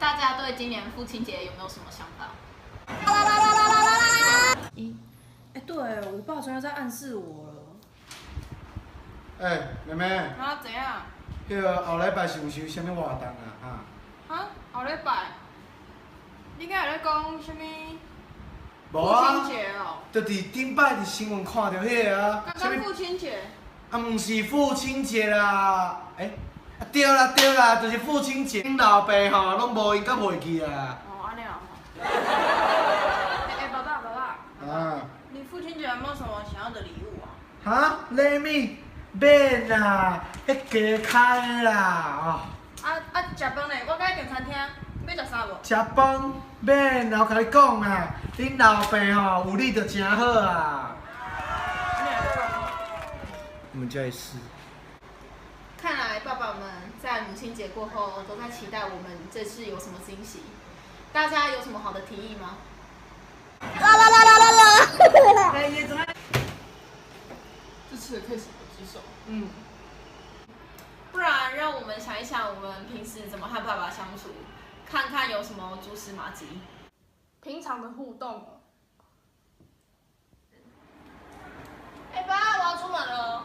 大家对今年父亲节有没有什么想法？对我爸昨天在暗示我了。妹妹，啊，怎样？迄个后礼拜是有收啥物活动啊？啊，后礼拜？你敢会咧讲啥物？无啊，父亲节哦。就伫顶摆伫新闻看到迄个啊，刚刚父亲节。啊，毋是父亲节啦，对啦，就是父亲节。恁老爸吼，拢无应该袂记啊。哦，安尼啊。爸爸。啊。你父亲节有没有什么想要的礼物啊？哈，礼物免啦，迄加开的啦，食饭嘞，我甲你订餐厅，要食啥无？食饭免啦，我甲你讲啊，恁老爸吼有你就真好啊。我们家也是。看来爸爸们在母亲节过后都在期待我们这次有什么惊喜。大家有什么好的提议吗？这次的 case 我接受。不然让我们想一想，我们平时怎么和爸爸相处，看看有什么蛛丝马迹。平常的互动。爸，我要出门了。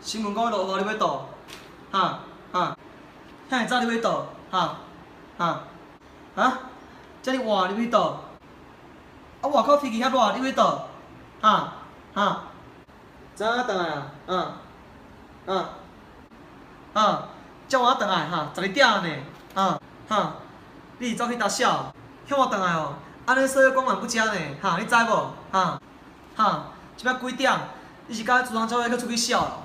新闻讲落雨，你要倒？哈？遐尔早你要倒？遮尔晏你要倒？啊，外口天气遐热，你要倒？怎啊倒来啊？遮晚倒来12点呢？你是走去搭小？向我倒来哦？安尼社会公然不佳呢？你知无？即摆几点？你是甲主人叫我去出去痟咯？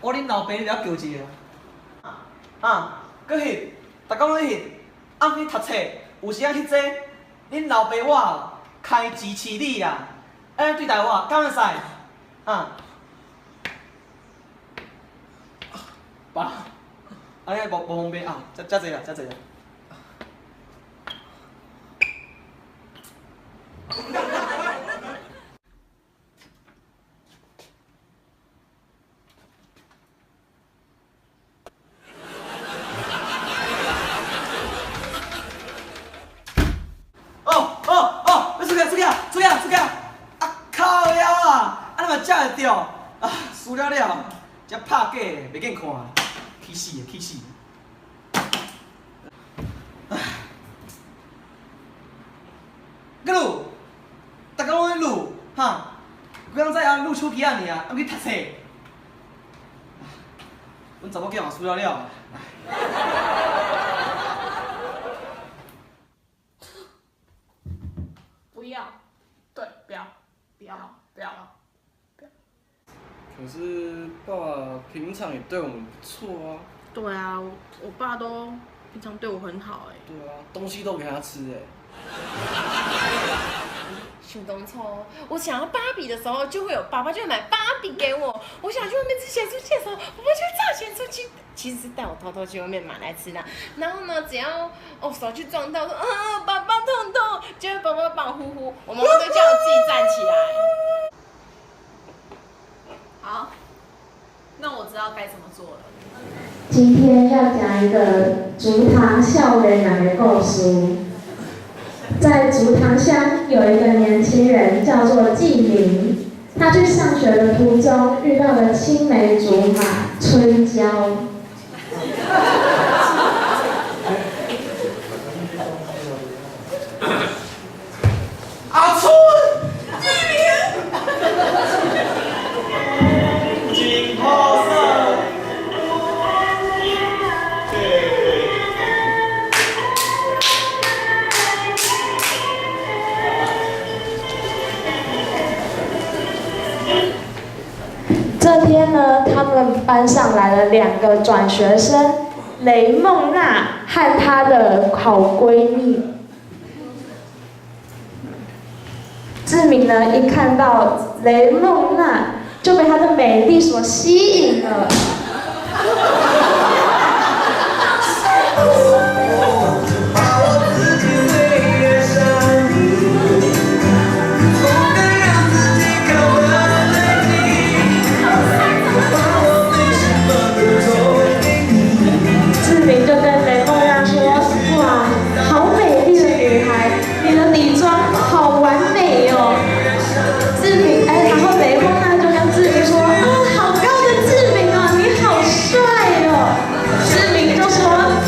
我恁老爸你了叫一个。搁翕，逐工咧翕，暗去读册，有时仔翕这，恁老爸我开钱饲你啦，安尼对待我，敢会使？爸，安尼无方便啊，遮济啦。出去！啊靠腰啊！安尼嘛食会着？啊，输了，遮拍假的，袂见看，气死！搁撸，逐工拢咧撸，规工在遐撸手机啊尔，还去读册。阮查某囝嘛输了。不要。对，不要。可是爸爸平常也对我们不错啊。对啊，我爸都平常对我很好哎。对啊，东西都给他吃哎。想当初我想要芭比的时候，爸爸就会买芭比给我。我想去外面吃咸酥鸡的时候，爸爸就会炸咸酥鸡。其实是带我偷偷去外面买来吃的。然后呢，只要手去撞到，说爸爸痛，就会爸爸帮我呼，我妈妈都叫我自己站起来。好，那我知道该怎么做了。今天要讲一个竹堂少年人的故事。在竹塘乡有一个年轻人叫做纪明，他去上学的途中遇到了青梅竹马春娇。阿春，金黄色。这天呢，他们班上来了2个转学生，雷梦娜和她的好闺蜜。志明呢，一看到雷梦娜，就被她的美丽所吸引了。志明就跟雷梦娜说：“哇，好美丽的女孩，你的礼装好完美哦。”然后雷梦娜就跟志明说：“啊，好高的志明哦，你好帅哦。”志明就说：“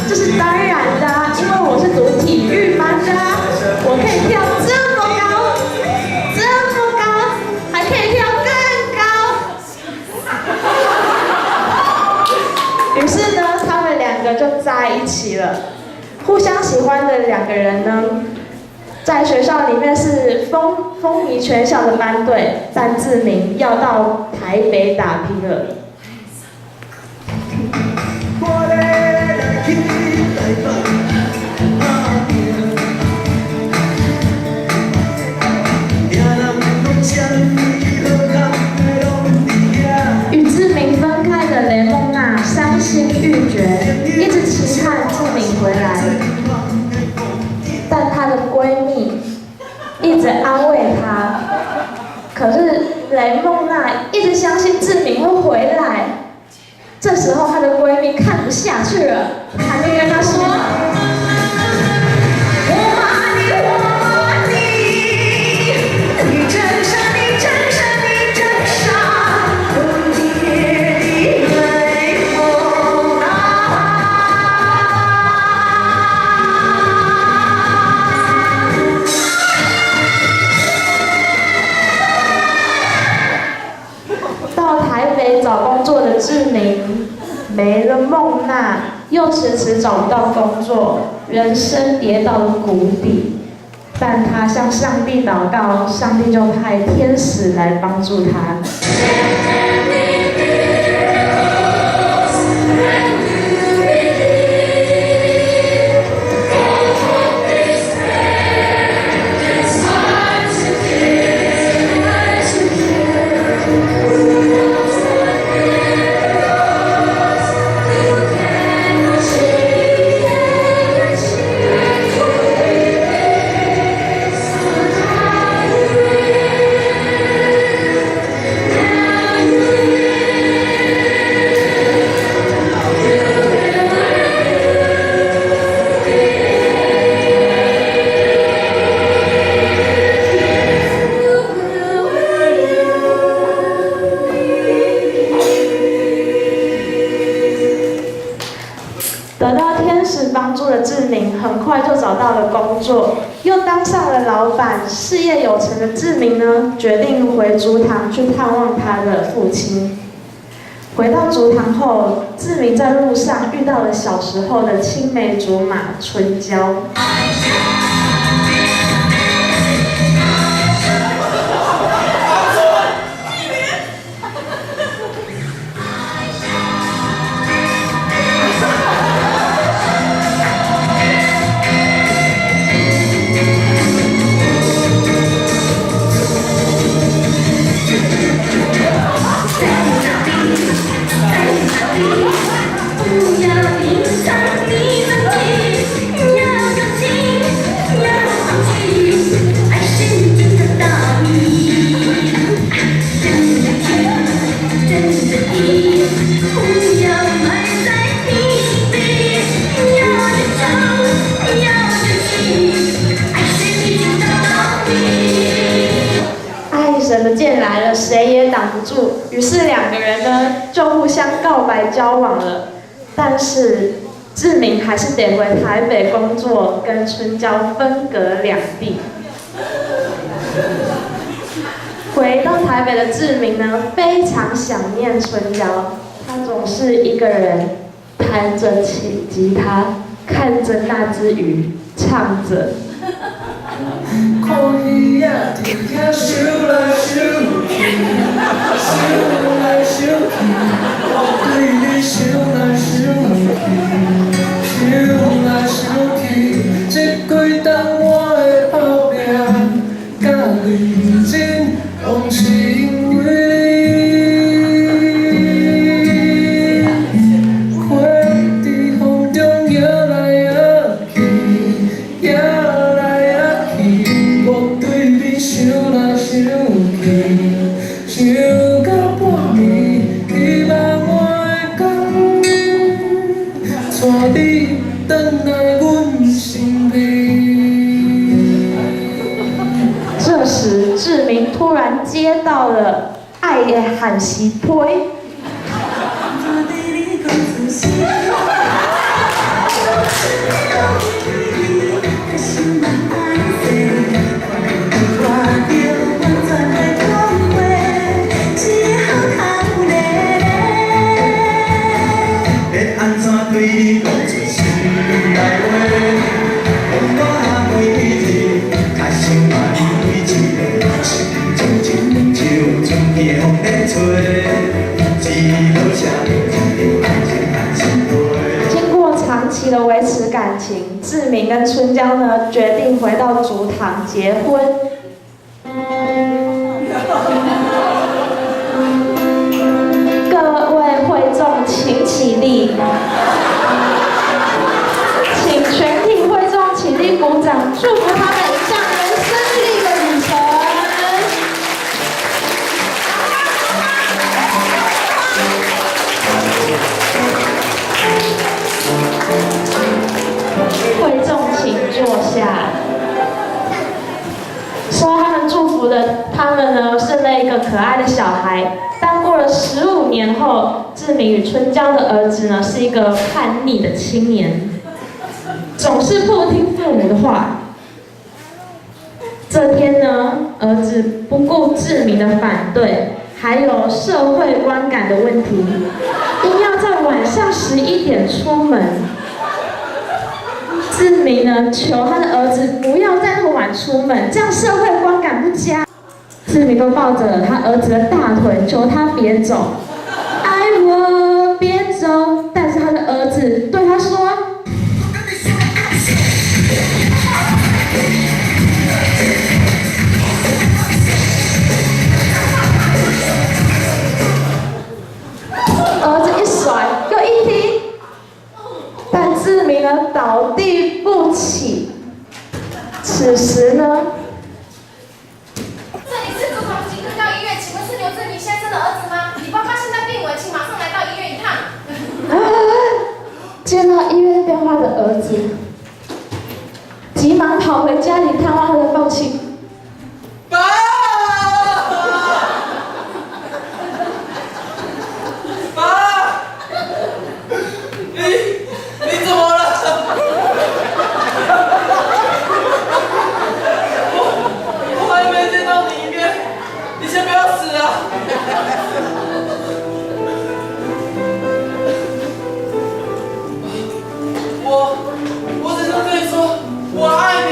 这是当然的啊，因为我是读体育班的啊，我可以跳这么高，这么高，还可以跳更高。”于是呢，他们2个就在一起了。互相喜欢的2个人呢，在学校里面是风靡全校的班队，但志明要到台北打拼了。与志明分开的雷梦娜伤心欲绝，一直期盼志明回来，但她的闺蜜一直安慰她。可是雷梦娜一直相信志明会回来。这时候她的闺蜜看不下去了，她就跟她说：“到台北找工作的志明没了梦娜，又迟迟找不到工作，人生跌到了谷底。但他向上帝祷告，上帝就派天使来帮助他。得到天使帮助的志明很快就找到了工作，又当上了老板，事业有成的志明呢，决定回竹塘去探望他的父亲。回到竹塘后，志明在路上遇到了小时候的青梅竹马春娇。住，于是两个人呢就互相告白交往了。但是志明还是得回台北工作，跟春娇分隔两地。回到台北的志明呢，非常想念春娇，他总是一个人弹着吉他，看着那只鱼，唱着。看鱼仔伫遐想来想去，想来想去，我对你想来想去，想来想去，这几冬我的后壁，甲认真往心为你，花在风中摇来摇去，摇来摇去，我对你想来想去，想到半暝，希望我的讲，带你回来阮身边。这时，志明突然接到了爱的喊息批。安怎对你讲出心内话？我每日较想嘛你一个，心中亲像春天风在吹，只落下爱情花。经过长期的维持感情，志明跟春娇呢决定回到竹塘结婚。各位会众请起立，请全体会众起立鼓掌，祝福他们一向人生力的旅程。会众请坐下。收到他们祝福的他们呢，生了一个可爱的小孩。但过了15年后，志明与春娇的儿子呢，是一个叛逆的青年，总是不听父母的话。这天呢，儿子不顾志明的反对，还有社会观感的问题，硬要在晚上11点出门。志明呢，求他的儿子不要再那么晚出门，这样社会观感不佳。志明都抱着他儿子的大腿，求他别走，爱我别走。但是他的儿子对他说：“儿子一甩又一踢。”但志明呢，倒地不起。此时呢，这里是竹塘警到医院，请问是刘志明先生的儿子吗？你爸爸现在病危，请马上来到医院一趟。接到医院电话的儿子，急忙跑回家里探望他的父亲。爸！爸！你怎么了？我还没见到你一面，你先不要死啊！我只想对你说，我爱你。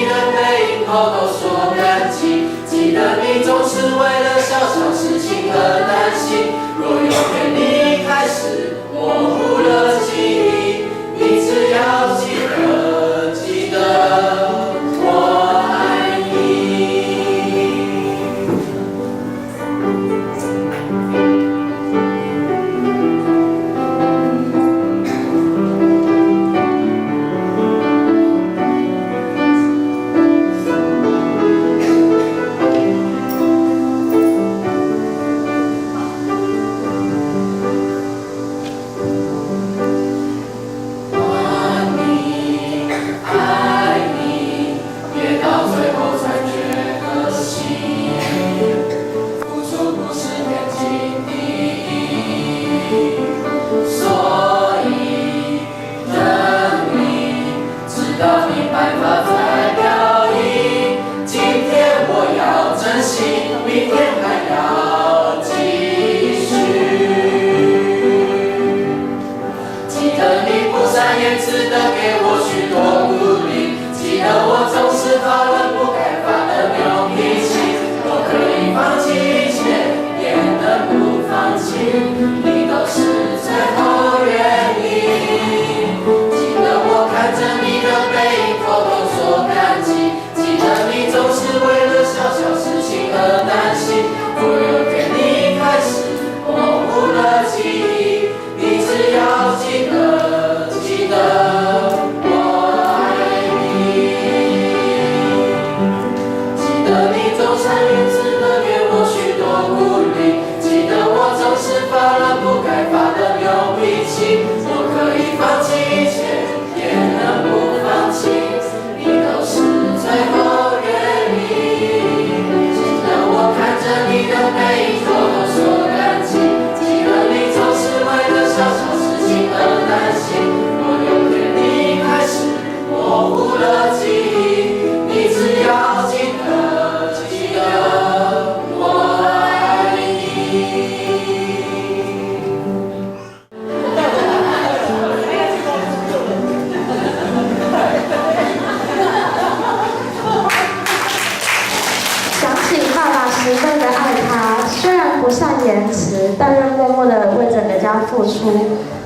你的背影偷偷说感激，记得你总是为了小小事情而担心。若有天你开始模糊了记忆，你只要记得我爱你。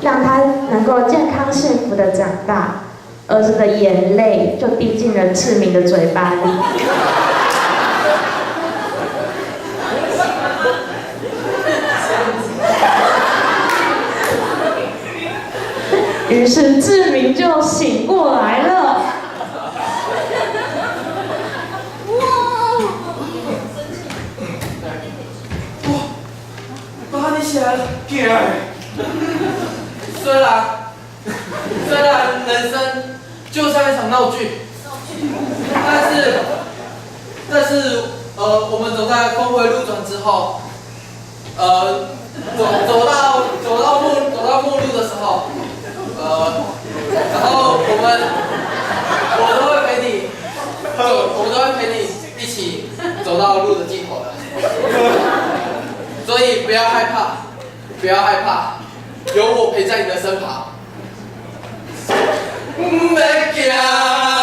让他能够健康幸福的长大，儿子的眼泪就滴进了志明的嘴巴里。于是志明就醒过来了。爸，你起来了，女儿。虽然人生就像一场闹剧，但是我们走在峰回路转之后，走到末路的时候，然后我都会陪你一起走到路的尽头的，所以不要害怕，有我陪在你的身旁。别惊。